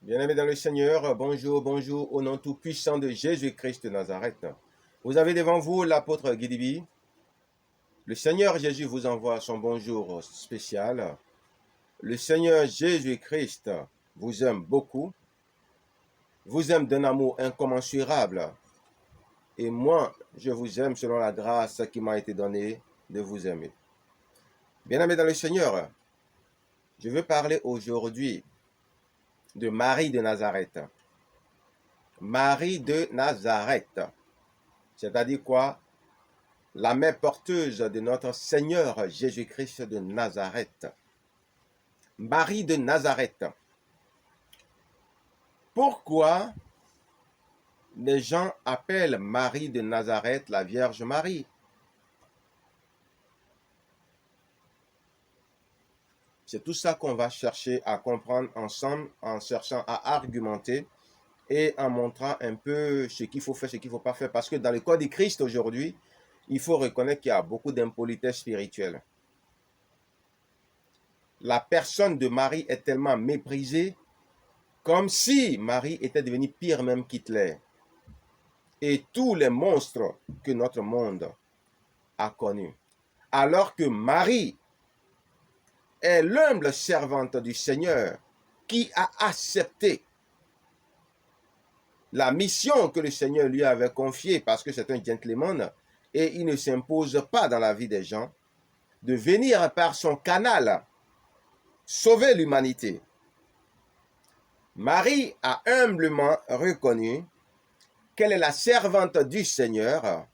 Bien-aimés dans le Seigneur, bonjour, bonjour, au nom tout-puissant de Jésus-Christ de Nazareth. Vous avez devant vous l'apôtre Guidibi. Le Seigneur Jésus vous envoie son bonjour spécial. Le Seigneur Jésus-Christ vous aime beaucoup, vous aime d'un amour incommensurable. Et moi, je vous aime selon la grâce qui m'a été donnée de vous aimer. Bien-aimés dans le Seigneur, je veux parler aujourd'hui de Marie de Nazareth. Marie de Nazareth. C'est-à-dire quoi? La mère porteuse de notre Seigneur Jésus-Christ de Nazareth. Marie de Nazareth. Pourquoi les gens appellent Marie de Nazareth la Vierge Marie? C'est tout ça qu'on va chercher à comprendre ensemble en cherchant à argumenter et en montrant un peu ce qu'il faut faire, ce qu'il ne faut pas faire. Parce que dans le corps du Christ aujourd'hui, il faut reconnaître qu'il y a beaucoup d'impolitesse spirituelle. La personne de Marie est tellement méprisée comme si Marie était devenue pire même qu'Hitler et tous les monstres que notre monde a connus. Alors que Marie est l'humble servante du Seigneur qui a accepté la mission que le Seigneur lui avait confiée parce que c'est un gentleman et il ne s'impose pas dans la vie des gens, de venir par son canal sauver l'humanité. Marie a humblement reconnu qu'elle est la servante du Seigneur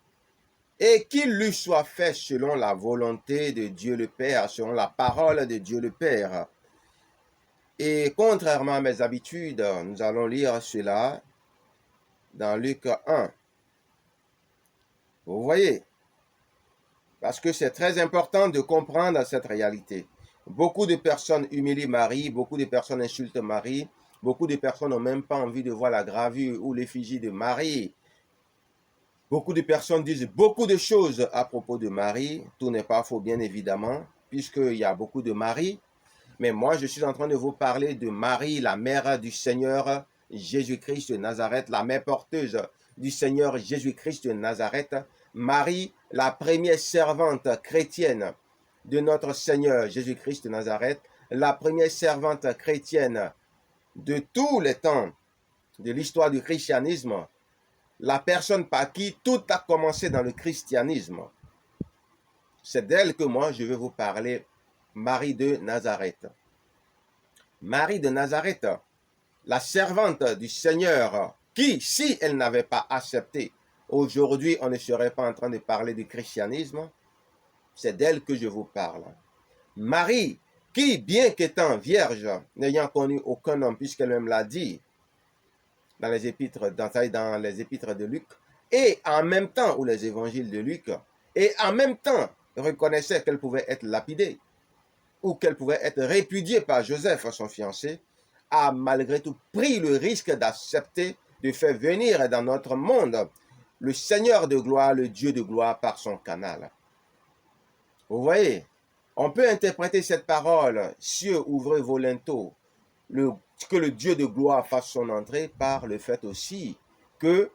et qu'il lui soit fait selon la volonté de Dieu le Père, selon la parole de Dieu le Père. Et contrairement à mes habitudes, nous allons lire cela dans Luc 1. Vous voyez, parce que c'est très important de comprendre cette réalité. Beaucoup de personnes humilient Marie, beaucoup de personnes insultent Marie, beaucoup de personnes n'ont même pas envie de voir la gravure ou l'effigie de Marie. Beaucoup de personnes disent beaucoup de choses à propos de Marie. Tout n'est pas faux, bien évidemment, puisqu'il y a beaucoup de Marie. Mais moi, je suis en train de vous parler de Marie, la mère du Seigneur Jésus-Christ de Nazareth, la mère porteuse du Seigneur Jésus-Christ de Nazareth. Marie, la première servante chrétienne de notre Seigneur Jésus-Christ de Nazareth, la première servante chrétienne de tous les temps de l'histoire du christianisme, la personne par qui tout a commencé dans le christianisme. C'est d'elle que moi je vais vous parler, Marie de Nazareth. Marie de Nazareth, la servante du Seigneur, qui, si elle n'avait pas accepté, aujourd'hui on ne serait pas en train de parler du christianisme, c'est d'elle que je vous parle. Marie, qui, bien qu'étant vierge, n'ayant connu aucun homme, puisqu'elle-même l'a dit, dans les épîtres de Luc, et en même temps, ou les évangiles de Luc, et en même temps reconnaissait qu'elle pouvait être lapidée, ou qu'elle pouvait être répudiée par Joseph, son fiancé, a malgré tout pris le risque d'accepter de faire venir dans notre monde le Seigneur de gloire, le Dieu de gloire par son canal. Vous voyez, on peut interpréter cette parole, cieux ouvrez vos linteaux, que le Dieu de gloire fasse son entrée par le fait aussi que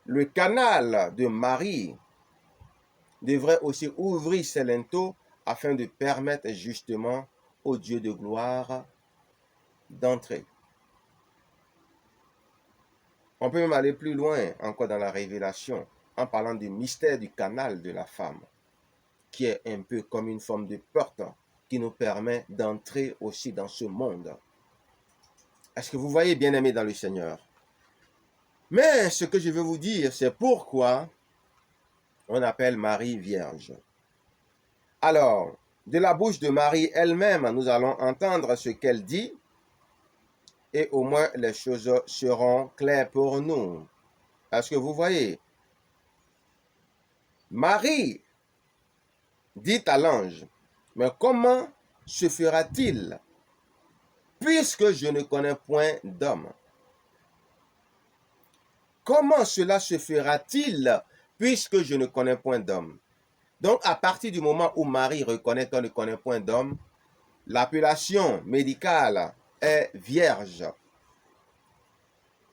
le canal de Marie devrait aussi ouvrir ses linteaux afin de permettre justement au Dieu de gloire d'entrer. On peut même aller plus loin encore dans la révélation en parlant du mystère du canal de la femme, qui est un peu comme une forme de porte qui nous permet d'entrer aussi dans ce monde. Est-ce que vous voyez, bien-aimés dans le Seigneur? Mais ce que je veux vous dire, c'est pourquoi on appelle Marie vierge. Alors, de la bouche de Marie elle-même, nous allons entendre ce qu'elle dit et au moins les choses seront claires pour nous. Est-ce que vous voyez? Marie dit à l'ange, mais comment se fera-t-il puisque je ne connais point d'homme? Comment cela se fera-t-il puisque je ne connais point d'homme? Donc, à partir du moment où Marie reconnaît qu'elle ne connaît point d'homme, l'appellation médicale est vierge.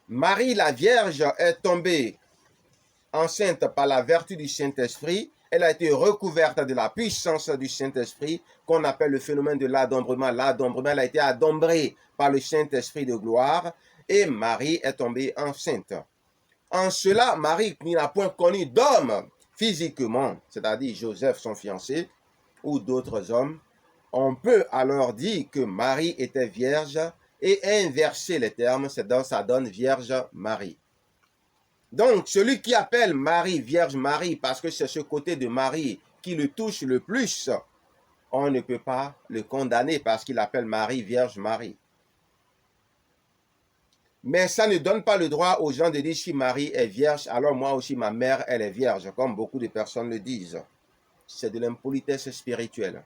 Marie la Vierge est tombée enceinte par la vertu du Saint-Esprit. Elle a été recouverte de la puissance du Saint-Esprit qu'on appelle le phénomène de l'adombrement. L'adombrement, elle a été adombrée par le Saint-Esprit de gloire et Marie est tombée enceinte. En cela, Marie, qui n'a point connu d'homme physiquement, c'est-à-dire Joseph, son fiancé, ou d'autres hommes, on peut alors dire que Marie était vierge et inverser les termes, ça donne Vierge Marie. Donc, celui qui appelle Marie Vierge Marie, parce que c'est ce côté de Marie qui le touche le plus, on ne peut pas le condamner parce qu'il appelle Marie Vierge Marie. Mais ça ne donne pas le droit aux gens de dire si Marie est vierge, alors moi aussi ma mère, elle est vierge, comme beaucoup de personnes le disent. C'est de l'impolitesse spirituelle.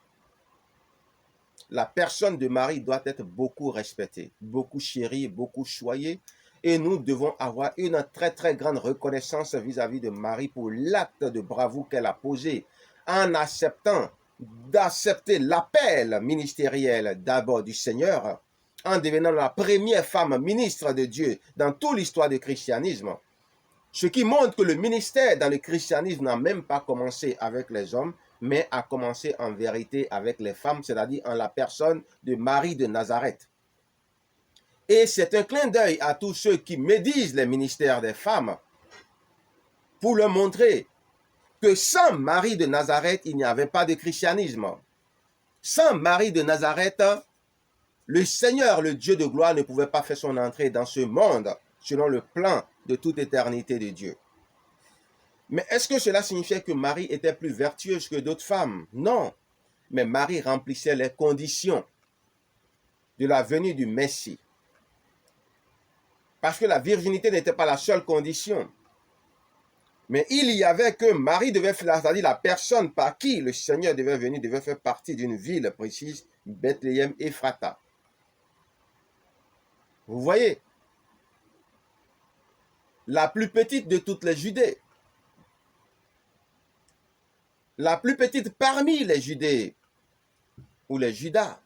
La personne de Marie doit être beaucoup respectée, beaucoup chérie, beaucoup choyée. Et nous devons avoir une très très grande reconnaissance vis-à-vis de Marie pour l'acte de bravoure qu'elle a posé en d'accepter l'appel ministériel d'abord du Seigneur, en devenant la première femme ministre de Dieu dans toute l'histoire du christianisme. Ce qui montre que le ministère dans le christianisme n'a même pas commencé avec les hommes, mais a commencé en vérité avec les femmes, c'est-à-dire en la personne de Marie de Nazareth. Et c'est un clin d'œil à tous ceux qui médisent les ministères des femmes pour leur montrer que sans Marie de Nazareth, il n'y avait pas de christianisme. Sans Marie de Nazareth, le Seigneur, le Dieu de gloire, ne pouvait pas faire son entrée dans ce monde selon le plan de toute éternité de Dieu. Mais est-ce que cela signifiait que Marie était plus vertueuse que d'autres femmes? Non. Mais Marie remplissait les conditions de la venue du Messie. Parce que la virginité n'était pas la seule condition. Mais il y avait que Marie devait faire, c'est-à-dire la personne par qui le Seigneur devait venir, devait faire partie d'une ville précise, Bethléem, Ephrata. Vous voyez, la plus petite de toutes les Judées, la plus petite parmi les Judées, ou les Judas.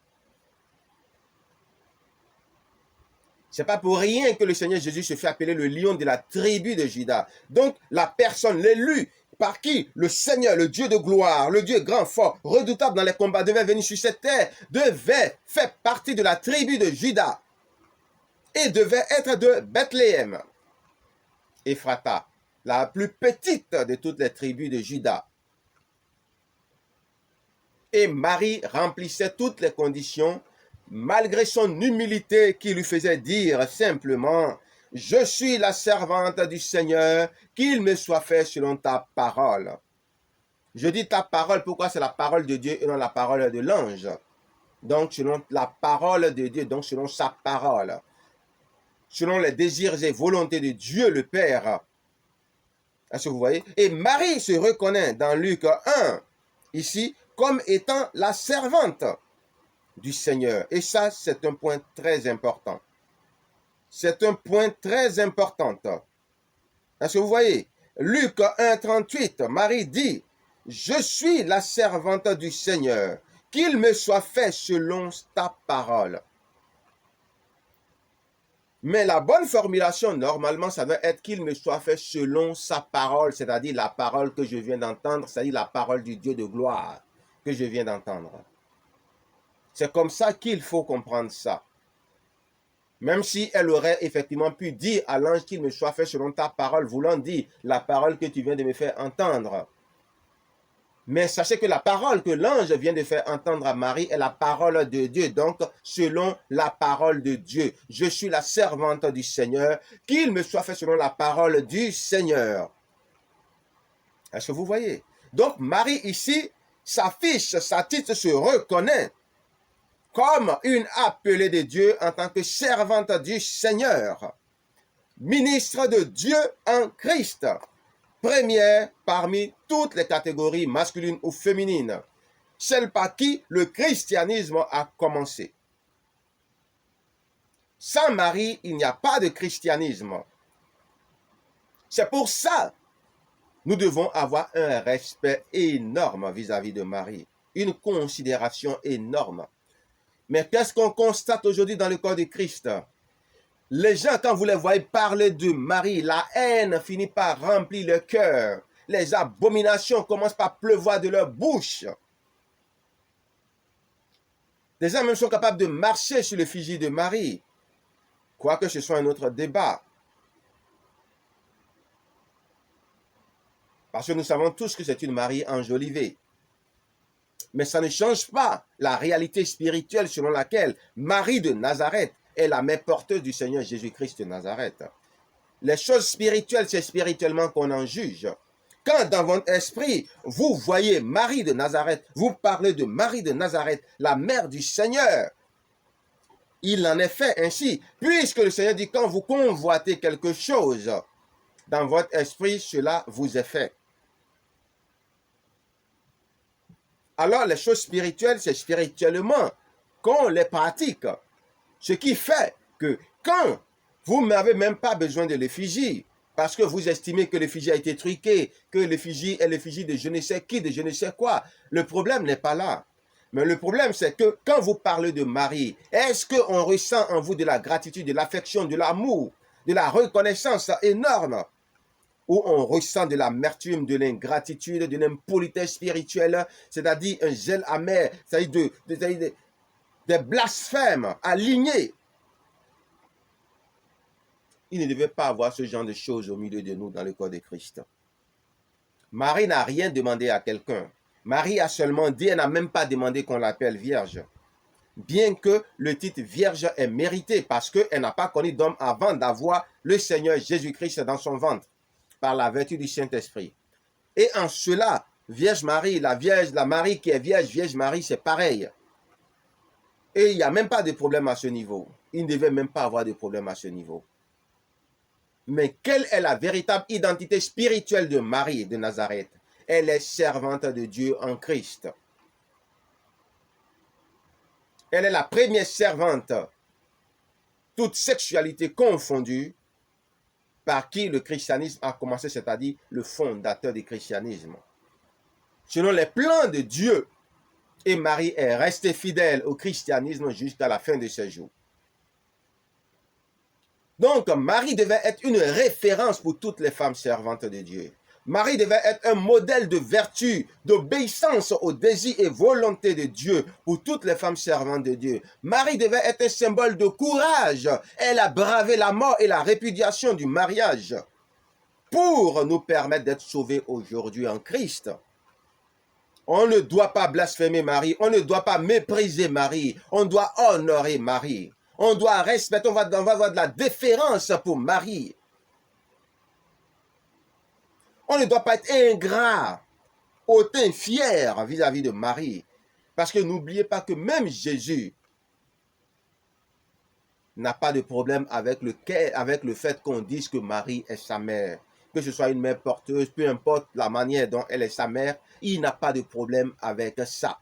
C'est pas pour rien que le Seigneur Jésus se fait appeler le lion de la tribu de Juda. Donc, la personne, l'élu, par qui le Seigneur, le Dieu de gloire, le Dieu grand, fort, redoutable dans les combats, devait venir sur cette terre, devait faire partie de la tribu de Juda et devait être de Bethléem, Ephrata, la plus petite de toutes les tribus de Juda. Et Marie remplissait toutes les conditions malgré son humilité qui lui faisait dire simplement « Je suis la servante du Seigneur, qu'il me soit fait selon ta parole. » Je dis ta parole, pourquoi c'est la parole de Dieu et non la parole de l'ange? Donc selon la parole de Dieu, donc selon sa parole, selon les désirs et volontés de Dieu le Père. Est-ce que vous voyez? Et Marie se reconnaît dans Luc 1, ici, comme étant la servante du Seigneur. Et ça, c'est un point très important. C'est un point très important. Est-ce que vous voyez? Luc 1, 38, Marie dit, « Je suis la servante du Seigneur, qu'il me soit fait selon ta parole. » Mais la bonne formulation, normalement, ça doit être qu'il me soit fait selon sa parole, c'est-à-dire la parole que je viens d'entendre, c'est-à-dire la parole du Dieu de gloire que je viens d'entendre. C'est comme ça qu'il faut comprendre ça. Même si elle aurait effectivement pu dire à l'ange qu'il me soit fait selon ta parole, voulant dire la parole que tu viens de me faire entendre. Mais sachez que la parole que l'ange vient de faire entendre à Marie est la parole de Dieu. Donc, selon la parole de Dieu, je suis la servante du Seigneur, qu'il me soit fait selon la parole du Seigneur. Est-ce que vous voyez? Donc, Marie ici s'affiche, s'attite, se reconnaît comme une appelée de Dieu en tant que servante du Seigneur, ministre de Dieu en Christ, première parmi toutes les catégories masculines ou féminines, celle par qui le christianisme a commencé. Sans Marie, il n'y a pas de christianisme. C'est pour ça que nous devons avoir un respect énorme vis-à-vis de Marie, une considération énorme. Mais qu'est-ce qu'on constate aujourd'hui dans le corps de Christ? Les gens, quand vous les voyez parler de Marie, la haine finit par remplir leur cœur. Les abominations commencent par pleuvoir de leur bouche. Des gens même sont capables de marcher sur l'effigie de Marie. Quoique ce soit un autre débat. Parce que nous savons tous que c'est une Marie enjolivée. Mais ça ne change pas la réalité spirituelle selon laquelle Marie de Nazareth est la mère porteuse du Seigneur Jésus-Christ de Nazareth. Les choses spirituelles, c'est spirituellement qu'on en juge. Quand dans votre esprit, vous voyez Marie de Nazareth, vous parlez de Marie de Nazareth, la mère du Seigneur, il en est fait ainsi, puisque le Seigneur dit quand vous convoitez quelque chose dans votre esprit, cela vous est fait. Alors les choses spirituelles, c'est spirituellement qu'on les pratique. Ce qui fait que quand vous n'avez même pas besoin de l'effigie, parce que vous estimez que l'effigie a été truquée, que l'effigie est l'effigie de je ne sais qui, de je ne sais quoi, le problème n'est pas là. Mais le problème, c'est que quand vous parlez de Marie, est-ce qu'on ressent en vous de la gratitude, de l'affection, de l'amour, de la reconnaissance énorme, où on ressent de l'amertume, de l'ingratitude, de l'impolitesse spirituelle, c'est-à-dire un gel amer, c'est-à-dire des blasphèmes alignés. Il ne devait pas avoir ce genre de choses au milieu de nous dans le corps de Christ. Marie n'a rien demandé à quelqu'un. Marie a seulement dit, elle n'a même pas demandé qu'on l'appelle vierge. Bien que le titre vierge est mérité parce qu'elle n'a pas connu d'homme avant d'avoir le Seigneur Jésus-Christ dans son ventre, par la vertu du Saint-Esprit. Et en cela, Vierge Marie, la Marie qui est Vierge Marie, c'est pareil. Et il n'y a même pas de problème à ce niveau. Il ne devait même pas avoir de problème à ce niveau. Mais quelle est la véritable identité spirituelle de Marie de Nazareth? Elle est servante de Dieu en Christ. Elle est la première servante, toute sexualité confondue, par qui le christianisme a commencé, c'est-à-dire le fondateur du christianisme. Selon les plans de Dieu, et Marie est restée fidèle au christianisme jusqu'à la fin de ses jours. Donc, Marie devait être une référence pour toutes les femmes servantes de Dieu. Marie devait être un modèle de vertu, d'obéissance aux désirs et volontés de Dieu pour toutes les femmes servantes de Dieu. Marie devait être un symbole de courage. Elle a bravé la mort et la répudiation du mariage pour nous permettre d'être sauvés aujourd'hui en Christ. On ne doit pas blasphémer Marie, on ne doit pas mépriser Marie, on doit honorer Marie. On doit respecter, on va avoir de la déférence pour Marie. On ne doit pas être ingrat, hautain, fier vis-à-vis de Marie. Parce que n'oubliez pas que même Jésus n'a pas de problème avec le fait qu'on dise que Marie est sa mère. Que ce soit une mère porteuse, peu importe la manière dont elle est sa mère, il n'a pas de problème avec ça.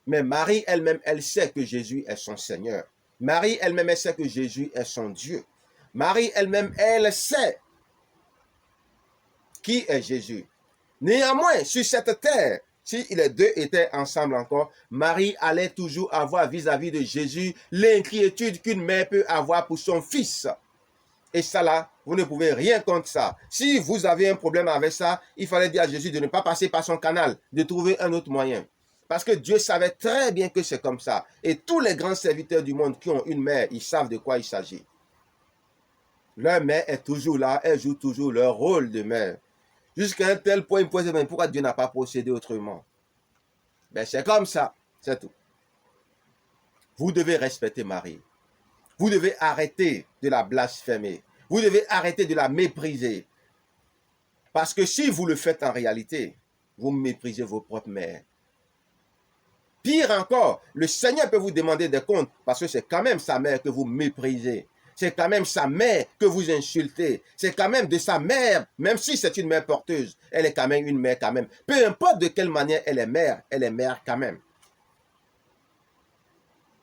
Mais Marie elle-même, elle sait que Jésus est son Seigneur. Marie elle-même, elle sait que Jésus est son Dieu. Marie elle-même, elle sait qui est Jésus. Néanmoins, sur cette terre, si les deux étaient ensemble encore, Marie allait toujours avoir vis-à-vis de Jésus l'inquiétude qu'une mère peut avoir pour son fils. Et ça là, vous ne pouvez rien contre ça. Si vous avez un problème avec ça, il fallait dire à Jésus de ne pas passer par son canal, de trouver un autre moyen. Parce que Dieu savait très bien que c'est comme ça. Et tous les grands serviteurs du monde qui ont une mère, ils savent de quoi il s'agit. Leur mère est toujours là, elle joue toujours leur rôle de mère. Jusqu'à un tel point, pourquoi Dieu n'a pas procédé autrement? Ben, c'est comme ça, c'est tout. Vous devez respecter Marie. Vous devez arrêter de la blasphémer. Vous devez arrêter de la mépriser. Parce que si vous le faites en réalité, vous méprisez vos propres mères. Pire encore, le Seigneur peut vous demander des comptes parce que c'est quand même sa mère que vous méprisez. C'est quand même sa mère que vous insultez. C'est quand même de sa mère, même si c'est une mère porteuse, elle est quand même une mère quand même. Peu importe de quelle manière elle est mère quand même.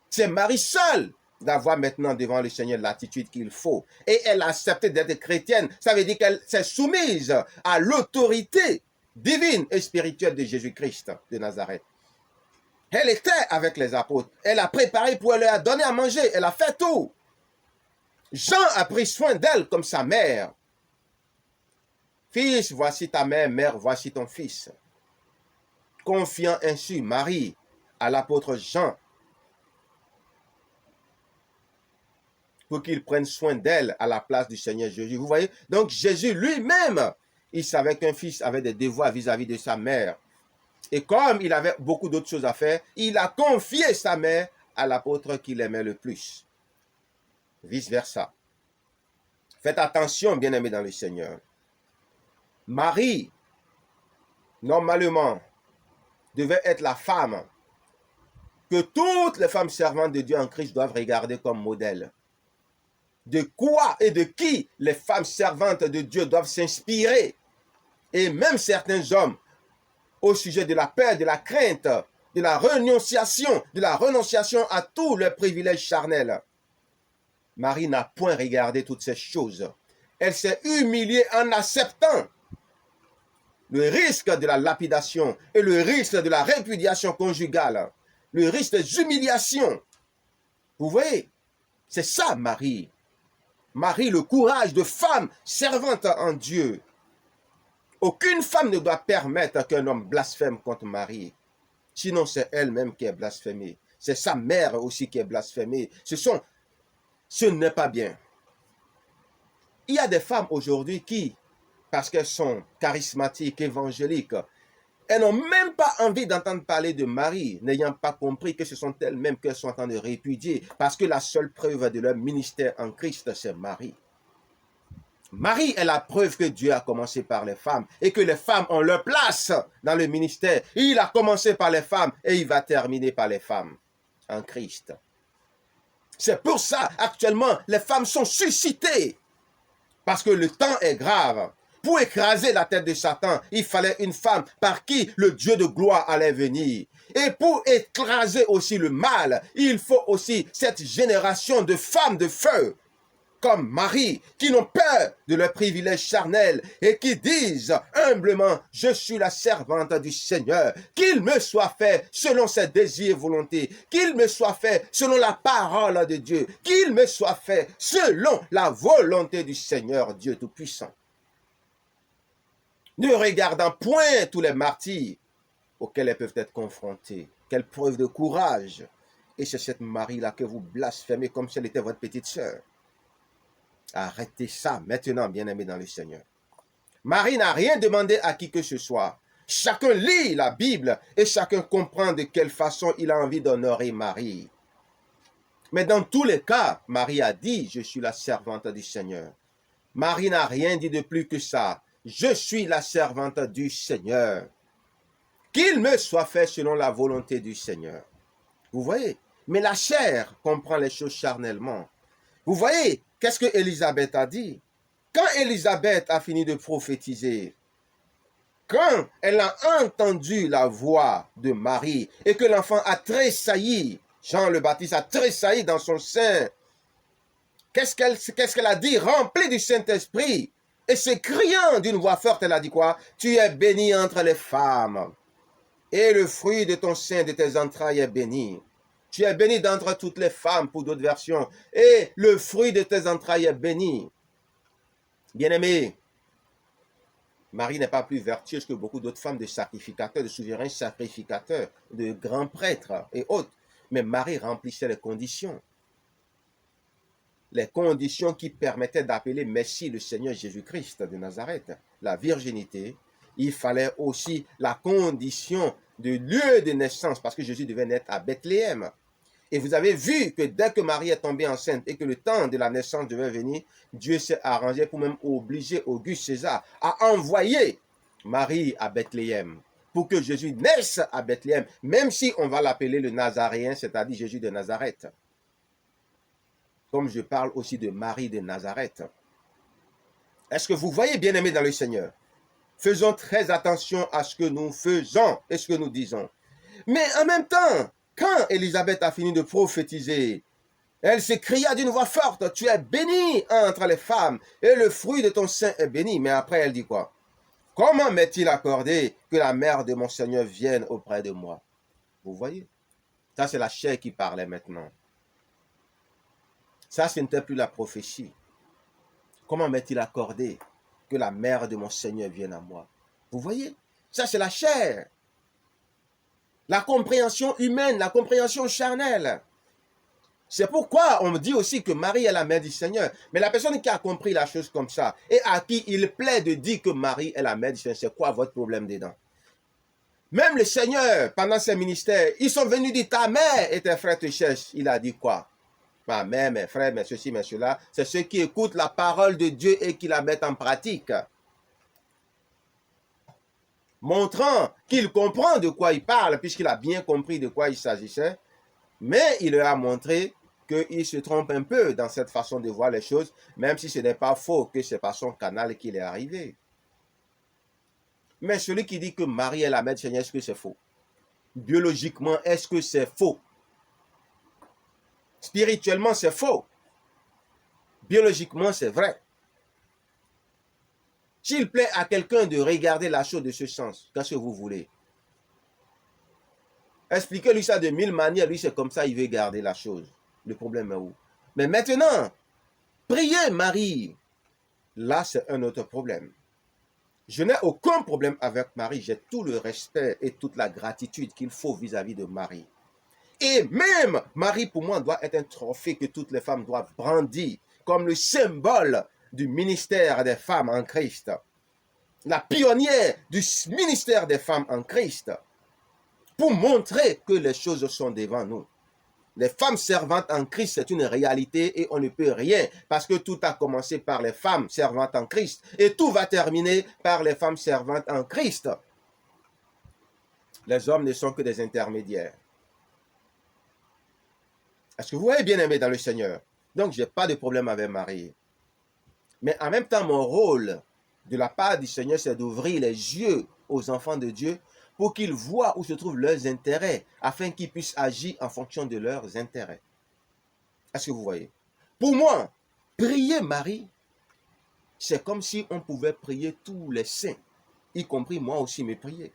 C'est Marie seule d'avoir maintenant devant le Seigneur l'attitude qu'il faut. Et elle a accepté d'être chrétienne. Ça veut dire qu'elle s'est soumise à l'autorité divine et spirituelle de Jésus-Christ de Nazareth. Elle était avec les apôtres. Elle a préparé pour eux, elle leur a donné à manger. Elle a fait tout. Jean a pris soin d'elle comme sa mère. Fils, voici ta mère, mère, voici ton fils. Confiant ainsi Marie à l'apôtre Jean pour qu'il prenne soin d'elle à la place du Seigneur Jésus. Vous voyez? Donc Jésus lui-même, il savait qu'un fils avait des devoirs vis-à-vis de sa mère. Et comme il avait beaucoup d'autres choses à faire, il a confié sa mère à l'apôtre qu'il aimait le plus. Vice-versa. Faites attention, bien-aimés dans le Seigneur. Marie, normalement, devait être la femme que toutes les femmes servantes de Dieu en Christ doivent regarder comme modèle. De quoi et de qui les femmes servantes de Dieu doivent s'inspirer. Et même certains hommes, au sujet de la peur, de la crainte, de la renonciation à tous les privilèges charnels. Marie n'a point regardé toutes ces choses. Elle s'est humiliée en acceptant le risque de la lapidation et le risque de la répudiation conjugale, le risque des humiliations. Vous voyez, c'est ça Marie. Marie, le courage de femme servante en Dieu. Aucune femme ne doit permettre qu'un homme blasphème contre Marie. Sinon, c'est elle-même qui est blasphémée. C'est sa mère aussi qui est blasphémée. Ce n'est pas bien. Il y a des femmes aujourd'hui qui, parce qu'elles sont charismatiques, évangéliques, elles n'ont même pas envie d'entendre parler de Marie, n'ayant pas compris que ce sont elles-mêmes qu'elles sont en train de répudier, parce que la seule preuve de leur ministère en Christ, c'est Marie. Marie est la preuve que Dieu a commencé par les femmes et que les femmes ont leur place dans le ministère. Il a commencé par les femmes et il va terminer par les femmes en Christ. C'est pour ça, actuellement, les femmes sont suscitées parce que le temps est grave. Pour écraser la tête de Satan, il fallait une femme par qui le Dieu de gloire allait venir. Et pour écraser aussi le mal, il faut aussi cette génération de femmes de feu, comme Marie, qui n'ont peur de leurs privilèges charnels et qui disent humblement, je suis la servante du Seigneur, qu'il me soit fait selon ses désirs et volontés, qu'il me soit fait selon la parole de Dieu, qu'il me soit fait selon la volonté du Seigneur Dieu Tout-Puissant. Ne regardant point tous les martyrs auxquels elles peuvent être confrontées. Quelle preuve de courage. Et c'est cette Marie-là que vous blasphémez comme si elle était votre petite sœur. Arrêtez ça maintenant, bien-aimés dans le Seigneur. Marie n'a rien demandé à qui que ce soit. Chacun lit la Bible et chacun comprend de quelle façon il a envie d'honorer Marie. Mais dans tous les cas, Marie a dit, je suis la servante du Seigneur. Marie n'a rien dit de plus que ça. Je suis la servante du Seigneur. Qu'il me soit fait selon la volonté du Seigneur. Vous voyez? Mais la chair comprend les choses charnellement. Vous voyez? Qu'est-ce que Élisabeth a dit? Quand Élisabeth a fini de prophétiser, quand elle a entendu la voix de Marie et que l'enfant a tressailli, Jean le Baptiste a tressailli dans son sein, qu'est-ce qu'elle a dit? Remplie du Saint-Esprit, et s'écriant d'une voix forte, elle a dit quoi? Tu es bénie entre les femmes, et le fruit de ton sein, de tes entrailles est béni. Tu es béni d'entre toutes les femmes, pour d'autres versions, et le fruit de tes entrailles est béni. Bien-aimé, Marie n'est pas plus vertueuse que beaucoup d'autres femmes de sacrificateurs, de souverains sacrificateurs, de grands prêtres et autres. Mais Marie remplissait les conditions qui permettaient d'appeler Messie le Seigneur Jésus-Christ de Nazareth. La virginité, il fallait aussi la condition de lieu de naissance, parce que Jésus devait naître à Bethléem. Et vous avez vu que dès que Marie est tombée enceinte et que le temps de la naissance devait venir, Dieu s'est arrangé pour même obliger Auguste César à envoyer Marie à Bethléem pour que Jésus naisse à Bethléem, même si on va l'appeler le Nazaréen, c'est-à-dire Jésus de Nazareth. Comme je parle aussi de Marie de Nazareth. Est-ce que vous voyez, bien-aimés dans le Seigneur? Faisons très attention à ce que nous faisons et ce que nous disons. Mais en même temps, quand Élisabeth a fini de prophétiser, elle s'écria d'une voix forte, tu es bénie entre les femmes, et le fruit de ton sein est béni. Mais après, elle dit quoi? Comment m'est-il accordé que la mère de mon Seigneur vienne auprès de moi? Vous voyez? Ça, c'est la chair qui parlait maintenant. Ça, ce n'était plus la prophétie. Comment m'est-il accordé que la mère de mon Seigneur vienne à moi? Vous voyez? Ça, c'est la chair. La compréhension humaine, la compréhension charnelle. C'est pourquoi on me dit aussi que Marie est la mère du Seigneur. Mais la personne qui a compris la chose comme ça et à qui il plaît de dire que Marie est la mère du Seigneur, c'est quoi votre problème dedans? Même le Seigneur, pendant ses ministères, ils sont venus dire ta mère et tes frères te cherchent. Il a dit quoi? Ma mère, mes frères, mes ceci, mes cela, c'est ceux qui écoutent la parole de Dieu et qui la mettent en pratique. Montrant qu'il comprend de quoi il parle, puisqu'il a bien compris de quoi il s'agissait, mais il leur a montré qu'il se trompe un peu dans cette façon de voir les choses, même si ce n'est pas faux que c'est par son canal qu'il est arrivé. Mais celui qui dit que Marie est la mère du Seigneur, est-ce que c'est faux? Biologiquement, est-ce que c'est faux? Spirituellement, c'est faux. Biologiquement, c'est vrai. S'il plaît à quelqu'un de regarder la chose de ce sens, qu'est-ce que vous voulez? Expliquez-lui ça de 1000 manières, lui c'est comme ça, il veut garder la chose. Le problème est où? Mais maintenant, priez Marie. Là, c'est un autre problème. Je n'ai aucun problème avec Marie, j'ai tout le respect et toute la gratitude qu'il faut vis-à-vis de Marie. Et même, Marie pour moi doit être un trophée que toutes les femmes doivent brandir comme le symbole du ministère des femmes en Christ. La pionnière du ministère des femmes en Christ. Pour montrer que les choses sont devant nous. Les femmes servantes en Christ, c'est une réalité et on ne peut rien parce que tout a commencé par les femmes servantes en Christ et tout va terminer par les femmes servantes en Christ. Les hommes ne sont que des intermédiaires. Est-ce que vous voyez bien aimé dans le Seigneur? Donc, je n'ai pas de problème avec Marie. Mais en même temps, mon rôle de la part du Seigneur, c'est d'ouvrir les yeux aux enfants de Dieu pour qu'ils voient où se trouvent leurs intérêts, afin qu'ils puissent agir en fonction de leurs intérêts. Est-ce que vous voyez? Pour moi, prier Marie, c'est comme si on pouvait prier tous les saints, y compris moi aussi me prier.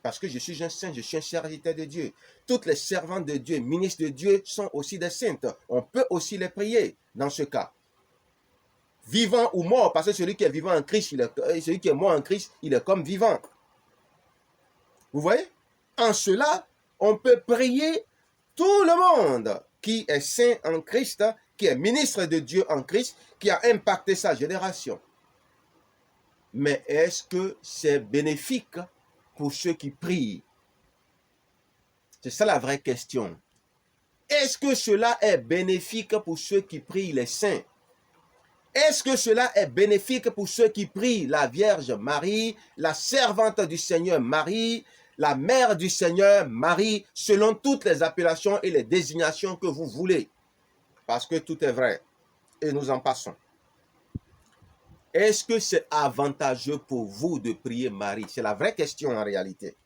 Parce que je suis un saint, je suis un serviteur de Dieu. Toutes les servantes de Dieu, ministres de Dieu, sont aussi des saintes. On peut aussi les prier dans ce cas. Vivant ou mort, parce que celui qui est vivant en Christ, celui qui est mort en Christ, il est comme vivant. Vous voyez? En cela, on peut prier tout le monde qui est saint en Christ, qui est ministre de Dieu en Christ, qui a impacté sa génération. Mais est-ce que c'est bénéfique pour ceux qui prient? C'est ça la vraie question. Est-ce que cela est bénéfique pour ceux qui prient les saints? Est-ce que cela est bénéfique pour ceux qui prient la Vierge Marie, la servante du Seigneur Marie, la mère du Seigneur Marie, selon toutes les appellations et les désignations que vous voulez? Parce que tout est vrai. Et nous en passons. Est-ce que c'est avantageux pour vous de prier Marie? C'est la vraie question en réalité.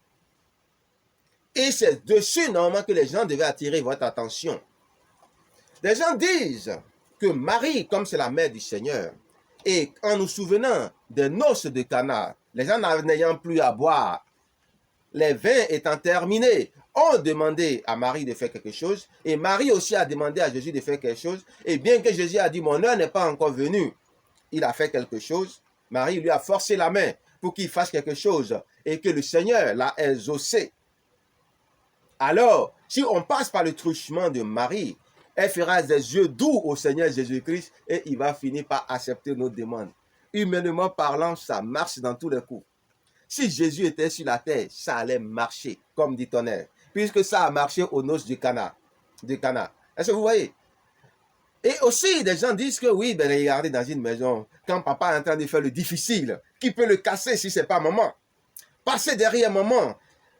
Et c'est dessus normalement que les gens devaient attirer votre attention. Les gens disent que Marie, comme c'est la mère du Seigneur, et en nous souvenant des noces de Cana, les gens n'ayant plus à boire, les vins étant terminés, ont demandé à Marie de faire quelque chose, et Marie aussi a demandé à Jésus de faire quelque chose, et bien que Jésus a dit, mon heure n'est pas encore venue, il a fait quelque chose, Marie lui a forcé la main pour qu'il fasse quelque chose, et que le Seigneur l'a exaucé. Alors, si on passe par le truchement de Marie, elle fera des yeux doux au Seigneur Jésus-Christ et il va finir par accepter nos demandes. Humainement parlant, ça marche dans tous les coups. Si Jésus était sur la terre, ça allait marcher, comme dit Tonnerre, puisque ça a marché aux noces du Cana. Est-ce que vous voyez? Et aussi, des gens disent que oui, ben regardez dans une maison, quand papa est en train de faire le difficile, qui peut le casser si ce n'est pas maman? Passez derrière maman.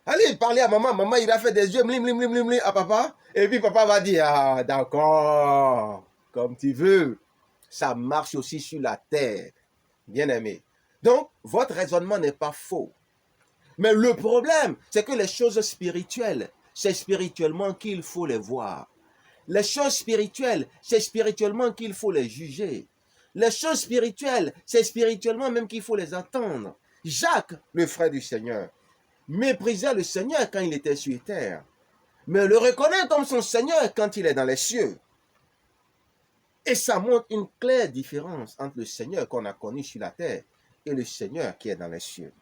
Allez parler à maman. Maman, il a fait des yeux blim à papa. Et puis papa va dire, ah d'accord, comme tu veux. Ça marche aussi sur la terre. Bien aimé. Donc, votre raisonnement n'est pas faux. Mais le problème, c'est que les choses spirituelles, c'est spirituellement qu'il faut les voir. Les choses spirituelles, c'est spirituellement qu'il faut les juger. Les choses spirituelles, c'est spirituellement même qu'il faut les attendre. Jacques, le frère du Seigneur, méprisait le Seigneur quand il était sur terre, mais le reconnaît comme son Seigneur quand il est dans les cieux. Et ça montre une claire différence entre le Seigneur qu'on a connu sur la terre et le Seigneur qui est dans les cieux.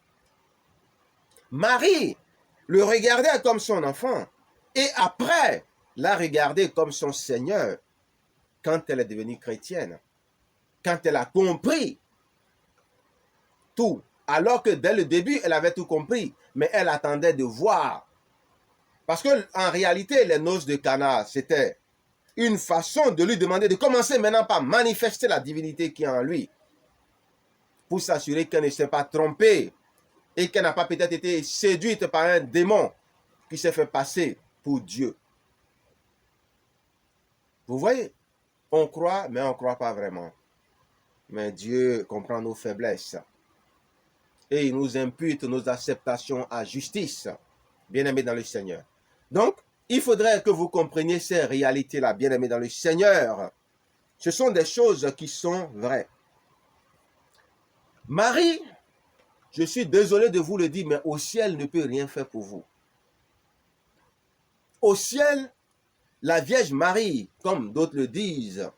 Marie le regardait comme son enfant et après l'a regardé comme son Seigneur quand elle est devenue chrétienne, quand elle a compris tout, alors que dès le début, elle avait tout compris, mais elle attendait de voir. Parce qu'en réalité, les noces de Cana, c'était une façon de lui demander de commencer maintenant par manifester la divinité qui est en lui, pour s'assurer qu'elle ne s'est pas trompée et qu'elle n'a pas peut-être été séduite par un démon qui s'est fait passer pour Dieu. Vous voyez, on croit, mais on ne croit pas vraiment. Mais Dieu comprend nos faiblesses. Et il nous impute nos acceptations à justice, bien-aimés dans le Seigneur. Donc, il faudrait que vous compreniez ces réalités-là, bien-aimés dans le Seigneur. Ce sont des choses qui sont vraies. Marie, je suis désolé de vous le dire, mais au ciel ne peut rien faire pour vous. Au ciel, la Vierge Marie, comme d'autres le disent,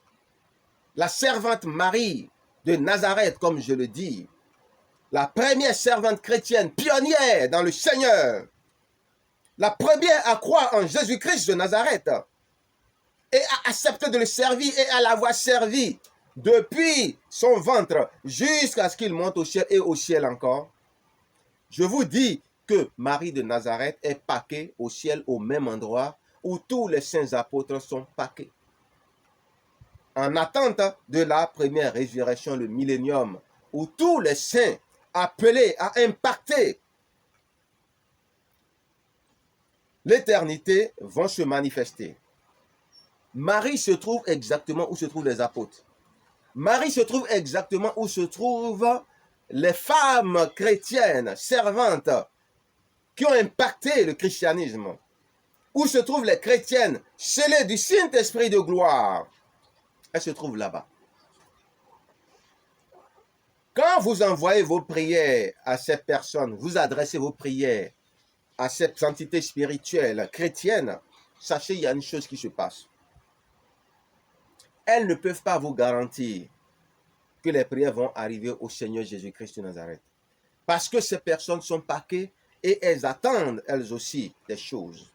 la servante Marie de Nazareth, comme je le dis, la première servante chrétienne pionnière dans le Seigneur, la première à croire en Jésus-Christ de Nazareth et à accepter de le servir et à l'avoir servi depuis son ventre jusqu'à ce qu'il monte au ciel et au ciel encore. Je vous dis que Marie de Nazareth est paquée au ciel au même endroit où tous les saints apôtres sont paqués. En attente de la première résurrection, le millénium, où tous les saints appelés à impacter l'éternité vont se manifester. Marie se trouve exactement où se trouvent les apôtres. Marie se trouve exactement où se trouvent les femmes chrétiennes, servantes, qui ont impacté le christianisme. Où se trouvent les chrétiennes scellées du Saint-Esprit de gloire. Elles se trouvent là-bas. Quand vous envoyez vos prières à ces personnes, vous adressez vos prières à cette entité spirituelle chrétienne, sachez qu'il y a une chose qui se passe. Elles ne peuvent pas vous garantir que les prières vont arriver au Seigneur Jésus-Christ de Nazareth. Parce que ces personnes sont paquées et elles attendent, elles aussi, des choses.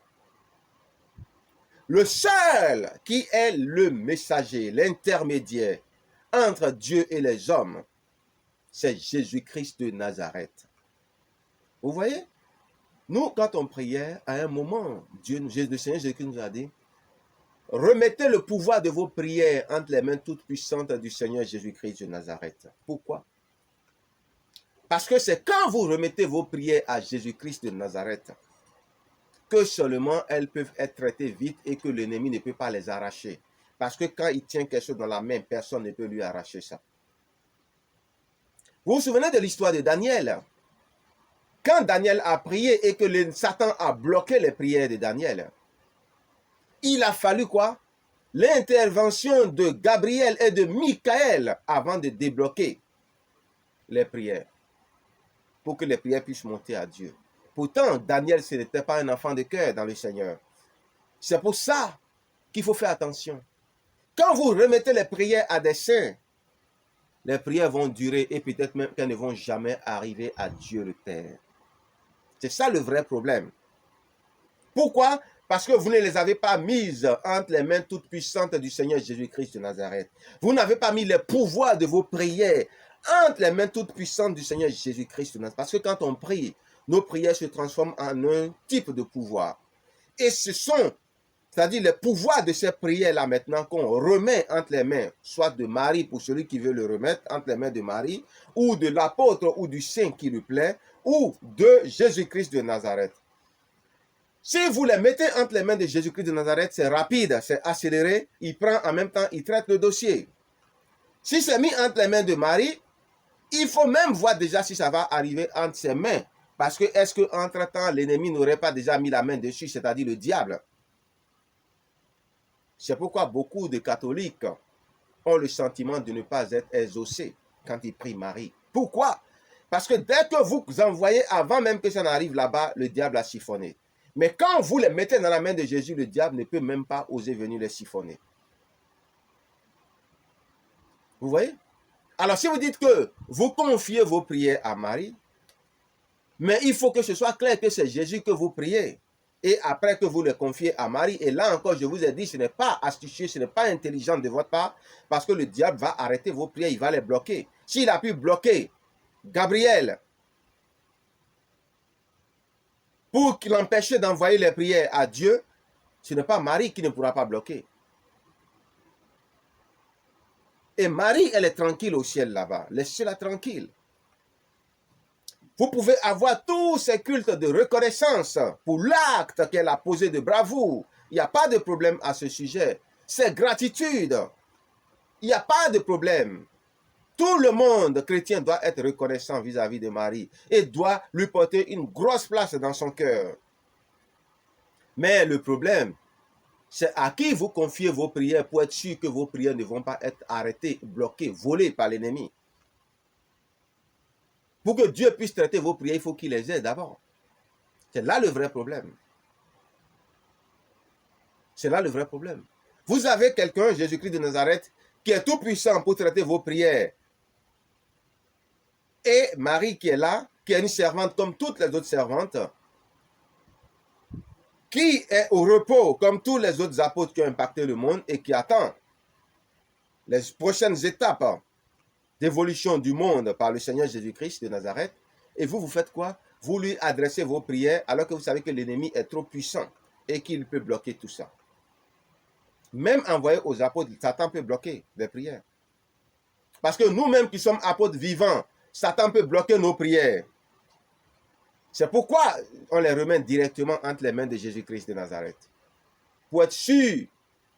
Le seul qui est le messager, l'intermédiaire entre Dieu et les hommes, c'est Jésus-Christ de Nazareth. Vous voyez? Nous, quand on priait, à un moment, le Seigneur Jésus-Christ nous a dit, remettez le pouvoir de vos prières entre les mains toutes puissantes du Seigneur Jésus-Christ de Nazareth. Pourquoi? Parce que c'est quand vous remettez vos prières à Jésus-Christ de Nazareth que seulement elles peuvent être traitées vite et que l'ennemi ne peut pas les arracher. Parce que quand il tient quelque chose dans la main, personne ne peut lui arracher ça. Vous vous souvenez de l'histoire de Daniel? Quand Daniel a prié et que Satan a bloqué les prières de Daniel, il a fallu quoi? L'intervention de Gabriel et de Michaël avant de débloquer les prières, pour que les prières puissent monter à Dieu. Pourtant, Daniel, ce n'était pas un enfant de cœur dans le Seigneur. C'est pour ça qu'il faut faire attention. Quand vous remettez les prières à des saints, les prières vont durer et peut-être même qu'elles ne vont jamais arriver à Dieu le Père. C'est ça le vrai problème. Pourquoi? Parce que vous ne les avez pas mises entre les mains toutes puissantes du Seigneur Jésus-Christ de Nazareth. Vous n'avez pas mis les pouvoirs de vos prières entre les mains toutes puissantes du Seigneur Jésus-Christ de Nazareth. Parce que quand on prie, nos prières se transforment en un type de pouvoir. Et ce sont, c'est-à-dire les pouvoirs de ces prières-là maintenant qu'on remet entre les mains, soit de Marie pour celui qui veut le remettre entre les mains de Marie, ou de l'apôtre ou du saint qui lui plaît, ou de Jésus-Christ de Nazareth. Si vous les mettez entre les mains de Jésus-Christ de Nazareth, c'est rapide, c'est accéléré, il prend en même temps, il traite le dossier. Si c'est mis entre les mains de Marie, il faut même voir déjà si ça va arriver entre ses mains. Parce que est-ce qu'entre-temps, l'ennemi n'aurait pas déjà mis la main dessus, c'est-à-dire le diable? C'est pourquoi beaucoup de catholiques ont le sentiment de ne pas être exaucés quand ils prient Marie. Pourquoi? Parce que dès que vous envoyez, avant même que ça n'arrive là-bas, le diable a siphonné. Mais quand vous les mettez dans la main de Jésus, le diable ne peut même pas oser venir les siphonner. Vous voyez? Alors, si vous dites que vous confiez vos prières à Marie, mais il faut que ce soit clair que c'est Jésus que vous priez. Et après que vous le confiez à Marie, et là encore, je vous ai dit, ce n'est pas astucieux, ce n'est pas intelligent de votre part, parce que le diable va arrêter vos prières, il va les bloquer. S'il a pu bloquer Gabriel pour l'empêcher d'envoyer les prières à Dieu, ce n'est pas Marie qui ne pourra pas bloquer. Et Marie, elle est tranquille au ciel là-bas. Laissez-la tranquille. Vous pouvez avoir tous ces cultes de reconnaissance pour l'acte qu'elle a posé de bravoure. Il n'y a pas de problème à ce sujet. C'est gratitude. Il n'y a pas de problème. Tout le monde chrétien doit être reconnaissant vis-à-vis de Marie et doit lui porter une grosse place dans son cœur. Mais le problème, c'est à qui vous confiez vos prières pour être sûr que vos prières ne vont pas être arrêtées, bloquées, volées par l'ennemi. Pour que Dieu puisse traiter vos prières, il faut qu'il les aide d'abord. C'est là le vrai problème. C'est là le vrai problème. Vous avez quelqu'un, Jésus-Christ de Nazareth, qui est tout puissant pour traiter vos prières. Et Marie qui est là, qui est une servante comme toutes les autres servantes, qui est au repos comme tous les autres apôtres qui ont impacté le monde et qui attend les prochaines étapes d'évolution du monde par le Seigneur Jésus-Christ de Nazareth. Et vous, vous faites quoi? Vous lui adressez vos prières alors que vous savez que l'ennemi est trop puissant et qu'il peut bloquer tout ça. Même envoyé aux apôtres, Satan peut bloquer les prières. Parce que nous-mêmes qui sommes apôtres vivants, Satan peut bloquer nos prières. C'est pourquoi on les remet directement entre les mains de Jésus-Christ de Nazareth. Pour être sûr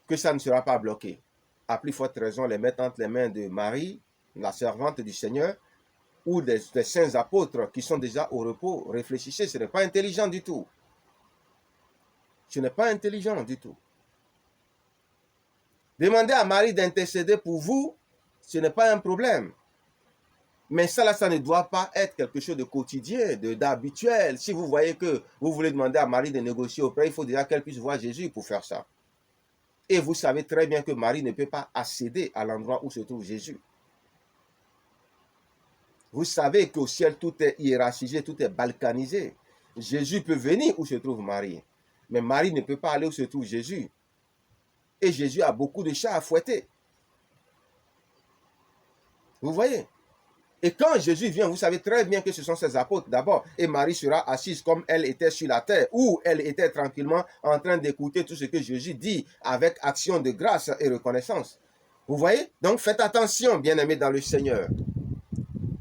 que ça ne sera pas bloqué. À plus forte raison, les mettre entre les mains de Marie, la servante du Seigneur, ou des saints apôtres qui sont déjà au repos. Réfléchissez, ce n'est pas intelligent du tout. Ce n'est pas intelligent du tout. Demandez à Marie d'intercéder pour vous, ce n'est pas un problème. Mais ça, là, ça ne doit pas être quelque chose de quotidien, d'habituel. Si vous voyez que vous voulez demander à Marie de négocier auprès, il faut déjà qu'elle puisse voir Jésus pour faire ça. Et vous savez très bien que Marie ne peut pas accéder à l'endroit où se trouve Jésus. Vous savez qu'au ciel, tout est hiérarchisé, tout est balkanisé. Jésus peut venir où se trouve Marie. Mais Marie ne peut pas aller où se trouve Jésus. Et Jésus a beaucoup de chats à fouetter. Vous voyez? Et quand Jésus vient, vous savez très bien que ce sont ses apôtres d'abord. Et Marie sera assise comme elle était sur la terre, où elle était tranquillement en train d'écouter tout ce que Jésus dit avec action de grâce et reconnaissance. Vous voyez? Donc faites attention, bien-aimés dans le Seigneur.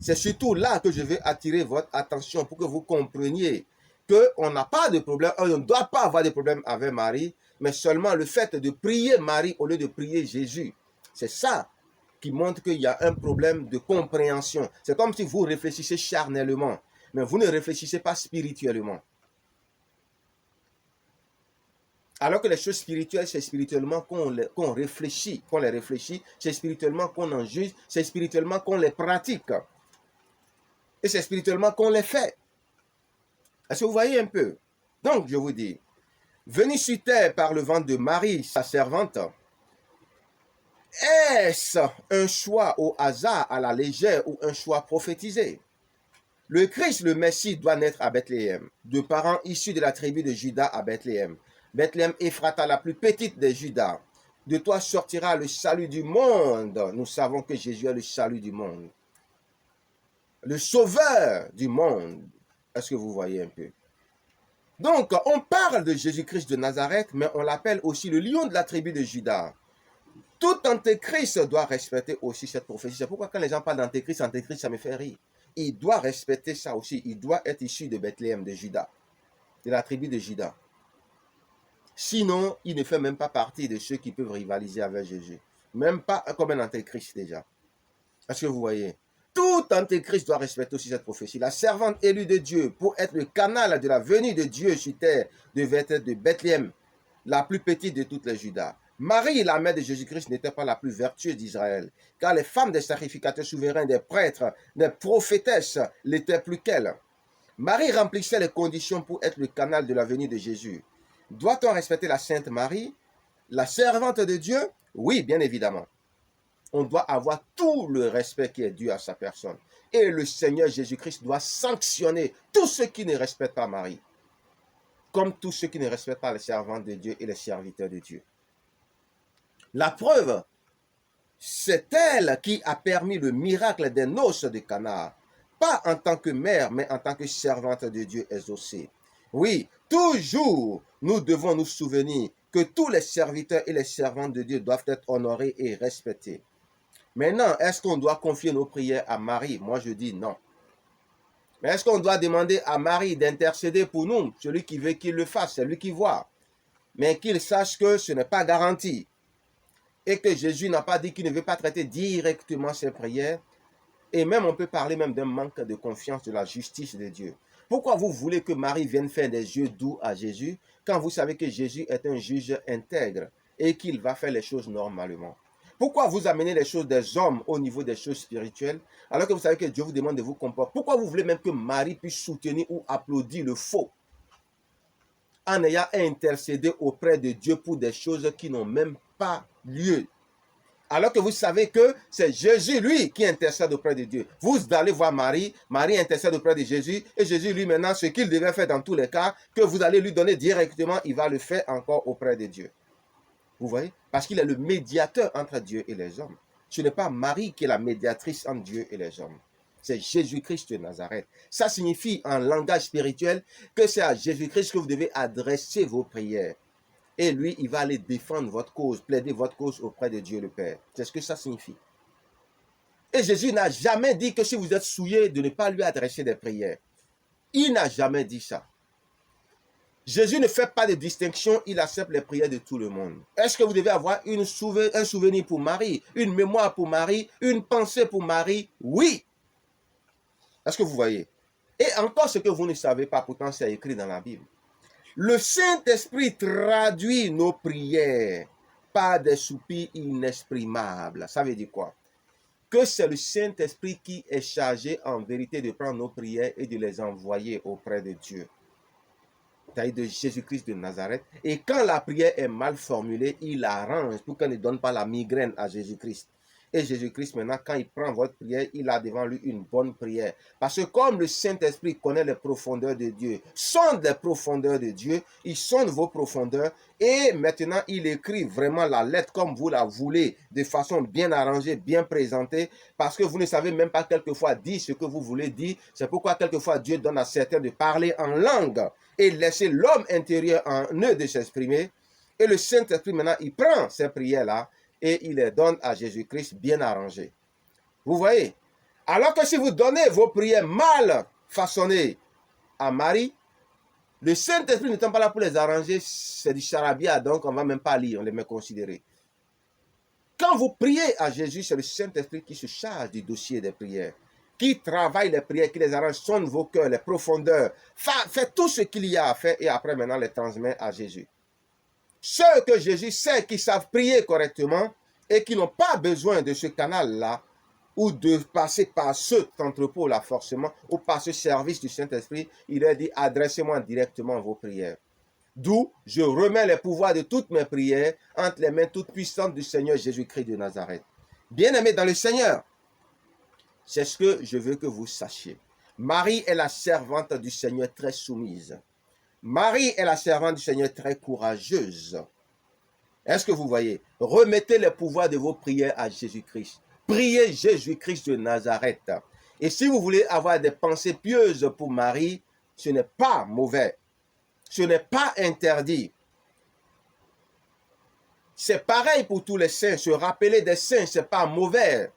C'est surtout là que je veux attirer votre attention pour que vous compreniez qu'on n'a pas de problème, on ne doit pas avoir de problème avec Marie, mais seulement le fait de prier Marie au lieu de prier Jésus. C'est ça qui montre qu'il y a un problème de compréhension. C'est comme si vous réfléchissez charnellement, mais vous ne réfléchissez pas spirituellement. Alors que les choses spirituelles, c'est spirituellement qu'on réfléchit, qu'on les réfléchit, c'est spirituellement qu'on en juge, c'est spirituellement qu'on les pratique. Et c'est spirituellement qu'on les fait. Est-ce que vous voyez un peu? Donc, je vous dis, venue sur terre par le ventre de Marie, sa servante, est-ce un choix au hasard, à la légère, ou un choix prophétisé? Le Christ, le Messie, doit naître à Bethléem, de parents issus de la tribu de Juda à Bethléem. Bethléem, Ephrata, la plus petite des Judas. De toi sortira le salut du monde. Nous savons que Jésus est le salut du monde. Le sauveur du monde. Est-ce que vous voyez un peu? Donc, on parle de Jésus-Christ de Nazareth, mais on l'appelle aussi le lion de la tribu de Juda. Tout antéchrist doit respecter aussi cette prophétie. C'est pourquoi quand les gens parlent d'antéchrist, ça me fait rire. Il doit respecter ça aussi. Il doit être issu de Bethléem, de Juda, de la tribu de Juda. Sinon, il ne fait même pas partie de ceux qui peuvent rivaliser avec Jésus. Même pas comme un antéchrist déjà. Est-ce que vous voyez? Tout antéchrist doit respecter aussi cette prophétie. La servante élue de Dieu pour être le canal de la venue de Dieu sur terre devait être de Bethléem, la plus petite de toutes les Judas. Marie, la mère de Jésus-Christ, n'était pas la plus vertueuse d'Israël, car les femmes des sacrificateurs souverains, des prêtres, des prophétesses l'étaient plus qu'elle. Marie remplissait les conditions pour être le canal de la venue de Jésus. Doit-on respecter la Sainte Marie, la servante de Dieu? Oui, bien évidemment. on doit avoir tout le respect qui est dû à sa personne. Et le Seigneur Jésus-Christ doit sanctionner tous ceux qui ne respectent pas Marie, comme tous ceux qui ne respectent pas les servants de Dieu et les serviteurs de Dieu. La preuve, c'est elle qui a permis le miracle des noces de Cana, pas en tant que mère, mais en tant que servante de Dieu exaucée. Oui, toujours, nous devons nous souvenir que tous les serviteurs et les servantes de Dieu doivent être honorés et respectés. Maintenant, est-ce qu'on doit confier nos prières à Marie? Moi, je dis non. Mais est-ce qu'on doit demander à Marie d'intercéder pour nous? Celui qui veut qu'il le fasse, c'est lui qui voit. Mais qu'il sache que ce n'est pas garanti. Et que Jésus n'a pas dit qu'il ne veut pas traiter directement ses prières. Et même, on peut parler même d'un manque de confiance de la justice de Dieu. Pourquoi vous voulez que Marie vienne faire des yeux doux à Jésus quand vous savez que Jésus est un juge intègre et qu'il va faire les choses normalement? Pourquoi vous amenez les choses des hommes au niveau des choses spirituelles alors que vous savez que Dieu vous demande de vous comporter? Pourquoi vous voulez même que Marie puisse soutenir ou applaudir le faux en ayant à intercéder auprès de Dieu pour des choses qui n'ont même pas lieu? Alors que vous savez que c'est Jésus, lui, qui intercède auprès de Dieu. Vous allez voir Marie, Marie intercède auprès de Jésus, et Jésus, lui, maintenant, ce qu'il devait faire dans tous les cas, que vous allez lui donner directement, il va le faire encore auprès de Dieu. Vous voyez? Parce qu'il est le médiateur entre Dieu et les hommes. Ce n'est pas Marie qui est la médiatrice entre Dieu et les hommes. C'est Jésus-Christ de Nazareth. Ça signifie en langage spirituel que c'est à Jésus-Christ que vous devez adresser vos prières. Et lui, il va aller défendre votre cause, plaider votre cause auprès de Dieu le Père. C'est ce que ça signifie. Et Jésus n'a jamais dit que si vous êtes souillé, de ne pas lui adresser des prières. Il n'a jamais dit ça. Jésus ne fait pas de distinction, il accepte les prières de tout le monde. Est-ce que vous devez avoir un souvenir pour Marie, une mémoire pour Marie, une pensée pour Marie? Oui. Est-ce que vous voyez? Et encore ce que vous ne savez pas, pourtant c'est écrit dans la Bible. Le Saint-Esprit traduit nos prières par des soupirs inexprimables. Ça veut dire quoi? Que c'est le Saint-Esprit qui est chargé en vérité de prendre nos prières et de les envoyer auprès de Dieu. C'est-à-dire de Jésus-Christ de Nazareth. Et quand la prière est mal formulée, il arrange pour qu'elle ne donne pas la migraine à Jésus-Christ. Et Jésus-Christ, maintenant, quand il prend votre prière, il a devant lui une bonne prière. Parce que comme le Saint-Esprit connaît les profondeurs de Dieu, sonde les profondeurs de Dieu, il sonde vos profondeurs, et maintenant, il écrit vraiment la lettre comme vous la voulez, de façon bien arrangée, bien présentée, parce que vous ne savez même pas quelquefois dire ce que vous voulez dire. C'est pourquoi quelquefois Dieu donne à certains de parler en langue et laisser l'homme intérieur en eux de s'exprimer. Et le Saint-Esprit, maintenant, il prend ces prières-là, et il les donne à Jésus-Christ bien arrangées. Vous voyez? Alors que si vous donnez vos prières mal façonnées à Marie, le Saint-Esprit n'étant pas là pour les arranger, c'est du charabia, donc on ne va même pas lire, on les met considérés. Quand vous priez à Jésus, c'est le Saint-Esprit qui se charge du dossier des prières, qui travaille les prières, qui les arrange, sonde vos cœurs, les profondeurs, fait tout ce qu'il y a à faire et après maintenant les transmet à Jésus. Ceux que Jésus sait qui savent prier correctement et qui n'ont pas besoin de ce canal-là ou de passer par cet entrepôt-là forcément ou par ce service du Saint-Esprit, il leur dit adressez-moi directement vos prières. D'où je remets les pouvoirs de toutes mes prières entre les mains toutes puissantes du Seigneur Jésus-Christ de Nazareth. Bien-aimés dans le Seigneur, c'est ce que je veux que vous sachiez. Marie est la servante du Seigneur très soumise. Marie est la servante du Seigneur très courageuse. Est-ce que vous voyez? Remettez les pouvoirs de vos prières à Jésus-Christ. Priez Jésus-Christ de Nazareth. Et si vous voulez avoir des pensées pieuses pour Marie, ce n'est pas mauvais. Ce n'est pas interdit. C'est pareil pour tous les saints. Se rappeler des saints, ce n'est pas mauvais.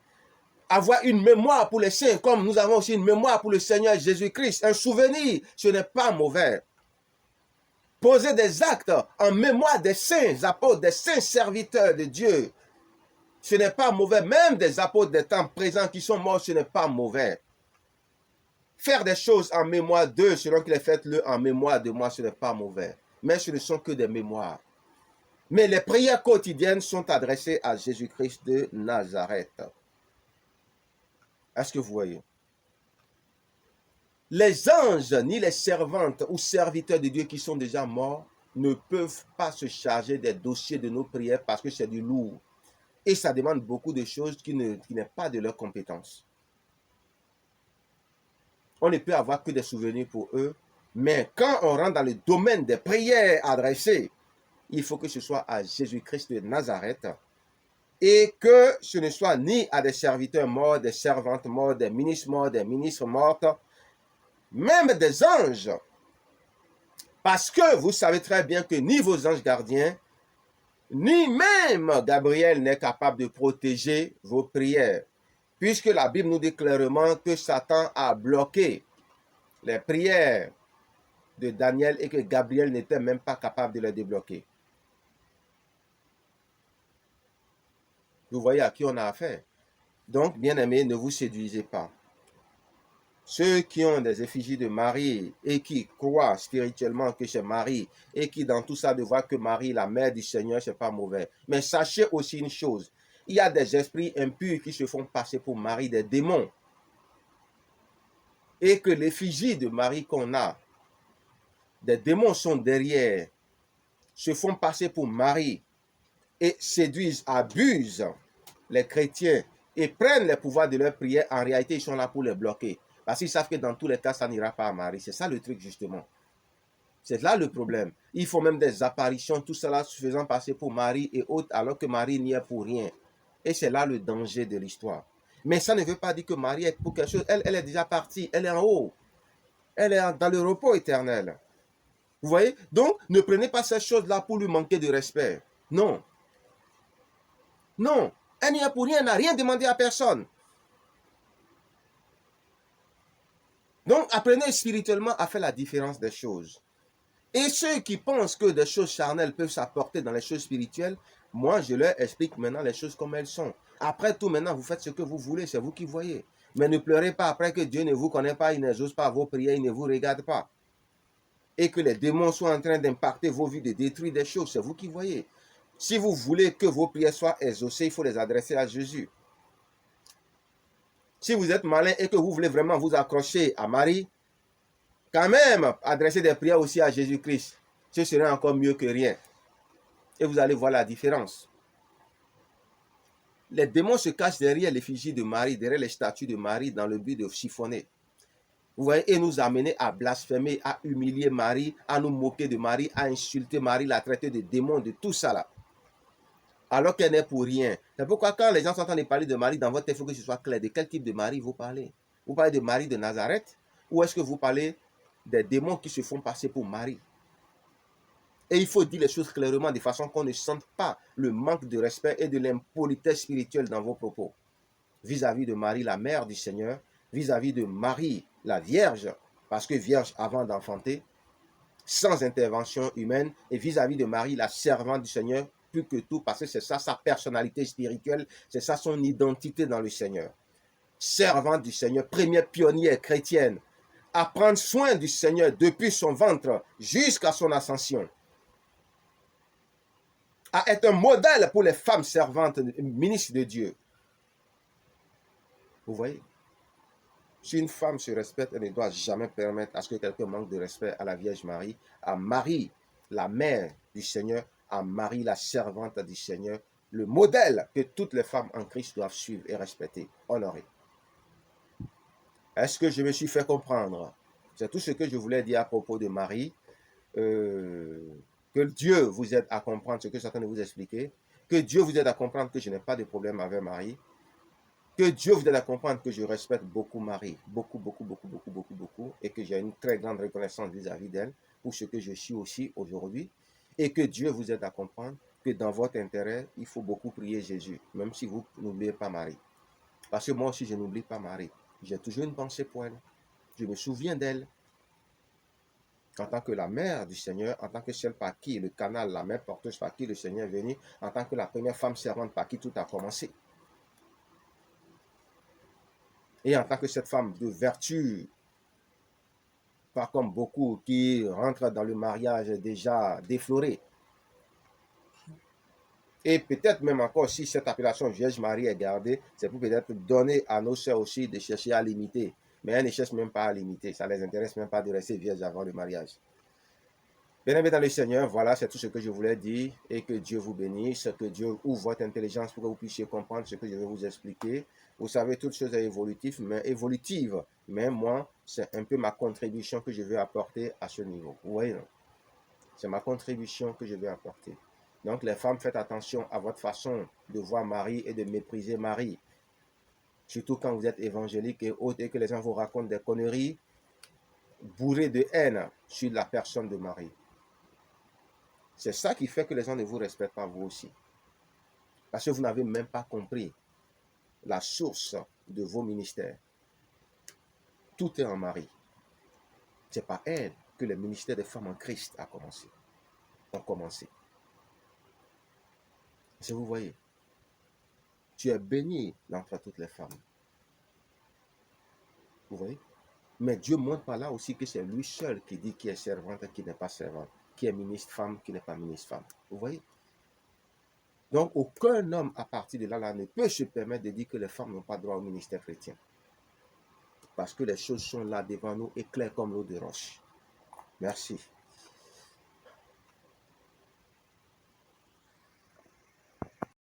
Avoir une mémoire pour les saints, comme nous avons aussi une mémoire pour le Seigneur Jésus-Christ, un souvenir, ce n'est pas mauvais. Poser des actes en mémoire des saints apôtres, des saints serviteurs de Dieu. Ce n'est pas mauvais. Même des apôtres des temps présents qui sont morts, ce n'est pas mauvais. Faire des choses en mémoire d'eux, selon qu'il est fait-le en mémoire de moi, ce n'est pas mauvais. Mais ce ne sont que des mémoires. Mais les prières quotidiennes sont adressées à Jésus-Christ de Nazareth. Est-ce que vous voyez? Les anges, ni les servantes ou serviteurs de Dieu qui sont déjà morts, ne peuvent pas se charger des dossiers de nos prières parce que c'est du lourd. Et ça demande beaucoup de choses qui n'est pas de leur compétence. On ne peut avoir que des souvenirs pour eux, mais quand on rentre dans le domaine des prières adressées, il faut que ce soit à Jésus-Christ de Nazareth et que ce ne soit ni à des serviteurs morts, des servantes mortes, des ministres mortes, même des anges. Parce que vous savez très bien que ni vos anges gardiens, ni même Gabriel n'est capable de protéger vos prières, puisque la Bible nous dit clairement que Satan a bloqué les prières de Daniel et que Gabriel n'était même pas capable de les débloquer. Vous voyez à qui on a affaire. Donc, bien-aimés, ne vous séduisez pas. Ceux qui ont des effigies de Marie et qui croient spirituellement que c'est Marie et qui dans tout ça ne voient que Marie, la mère du Seigneur, c'est pas mauvais. Mais sachez aussi une chose, il y a des esprits impurs qui se font passer pour Marie, des démons. Et que l'effigie de Marie qu'on a, des démons sont derrière, se font passer pour Marie et séduisent, abusent les chrétiens et prennent les pouvoirs de leur prière. En réalité, ils sont là pour les bloquer. Parce qu'ils savent que dans tous les cas, ça n'ira pas à Marie. C'est ça le truc, justement. C'est là le problème. Ils font même des apparitions, tout cela se faisant passer pour Marie et autres, alors que Marie n'y est pour rien. Et c'est là le danger de l'histoire. Mais ça ne veut pas dire que Marie est pour quelque chose. Elle est déjà partie. Elle est en haut. Elle est dans le repos éternel. Vous voyez? Donc, ne prenez pas ces choses-là pour lui manquer de respect. Non. Non. Elle n'y est pour rien. Elle n'a rien demandé à personne. Donc, apprenez spirituellement à faire la différence des choses. Et ceux qui pensent que des choses charnelles peuvent s'apporter dans les choses spirituelles, moi, je leur explique maintenant les choses comme elles sont. Après tout, maintenant, vous faites ce que vous voulez, c'est vous qui voyez. Mais ne pleurez pas après que Dieu ne vous connaît pas, il n'exauce pas vos prières, il ne vous regarde pas. Et que les démons soient en train d'impacter vos vies, de détruire des choses, c'est vous qui voyez. Si vous voulez que vos prières soient exaucées, il faut les adresser à Jésus. Si vous êtes malin et que vous voulez vraiment vous accrocher à Marie, quand même, adresser des prières aussi à Jésus-Christ. Ce serait encore mieux que rien. Et vous allez voir la différence. Les démons se cachent derrière l'effigie de Marie, derrière les statues de Marie, dans le but de chiffonner. Vous voyez, et nous amener à blasphémer, à humilier Marie, à nous moquer de Marie, à insulter Marie, la traiter de démon, de tout ça là. Alors qu'elle n'est pour rien. C'est pourquoi quand les gens sont en train de parler de Marie dans votre tête, il faut que ce soit clair. De quel type de Marie vous parlez? Vous parlez de Marie de Nazareth? Ou est-ce que vous parlez des démons qui se font passer pour Marie? Et il faut dire les choses clairement de façon qu'on ne sente pas le manque de respect et de l'impolitesse spirituelle dans vos propos. Vis-à-vis de Marie, la mère du Seigneur, vis-à-vis de Marie, la Vierge, parce que Vierge avant d'enfanter, sans intervention humaine, et vis-à-vis de Marie, la servante du Seigneur, plus que tout, parce que c'est ça sa personnalité spirituelle, c'est ça son identité dans le Seigneur. Servante du Seigneur, première pionnière chrétienne, à prendre soin du Seigneur depuis son ventre jusqu'à son ascension, à être un modèle pour les femmes servantes, ministres de Dieu. Vous voyez? Si une femme se respecte, elle ne doit jamais permettre à ce que quelqu'un manque de respect à la Vierge Marie, à Marie, la mère du Seigneur, à Marie, la servante du Seigneur, le modèle que toutes les femmes en Christ doivent suivre et respecter, honorer. Est-ce que je me suis fait comprendre? C'est tout ce que je voulais dire à propos de Marie. Que Dieu vous aide à comprendre ce que je suis en train de vous expliquer. Que Dieu vous aide à comprendre que je n'ai pas de problème avec Marie. Que Dieu vous aide à comprendre que je respecte beaucoup Marie, beaucoup, et que j'ai une très grande reconnaissance vis-à-vis d'elle pour ce que je suis aussi aujourd'hui. Et que Dieu vous aide à comprendre que dans votre intérêt, il faut beaucoup prier Jésus, même si vous n'oubliez pas Marie. Parce que moi aussi, je n'oublie pas Marie. J'ai toujours une pensée pour elle. Je me souviens d'elle en tant que la mère du Seigneur, en tant que celle par qui le canal, la mère porteuse par qui le Seigneur est venu, en tant que la première femme servante par qui tout a commencé. Et en tant que cette femme de vertu, pas comme beaucoup qui rentrent dans le mariage déjà défloré. Et peut-être même encore, si cette appellation Vierge Marie est gardée, c'est pour peut-être donner à nos sœurs aussi de chercher à l'imiter. Mais elles ne cherchent même pas à l'imiter. Ça ne les intéresse même pas de rester vierges avant le mariage. Bien-aimés dans le Seigneur, voilà, c'est tout ce que je voulais dire et que Dieu vous bénisse, que Dieu ouvre votre intelligence pour que vous puissiez comprendre ce que je vais vous expliquer. Vous savez, toute chose est évolutive, mais moi, c'est un peu ma contribution que je vais apporter à ce niveau. Vous voyez, c'est ma contribution que je vais apporter. Donc, les femmes, faites attention à votre façon de voir Marie et de mépriser Marie. Surtout quand vous êtes évangélique et autres et que les gens vous racontent des conneries bourrées de haine sur la personne de Marie. C'est ça qui fait que les gens ne vous respectent pas, vous aussi. Parce que vous n'avez même pas compris la source de vos ministères. Tout est en Marie. C'est par elle que le ministère des femmes en Christ a commencé. Ont commencé. Si vous voyez, tu es béni d'entre toutes les femmes. Vous voyez? Mais Dieu montre par là aussi que c'est lui seul qui dit qui est servante et qui n'est pas servante, qui est ministre femme, qui n'est pas ministre femme. Vous voyez? Donc, aucun homme à partir de là ne peut se permettre de dire que les femmes n'ont pas droit au ministère chrétien. Parce que les choses sont là devant nous et claires comme l'eau de roche. Merci.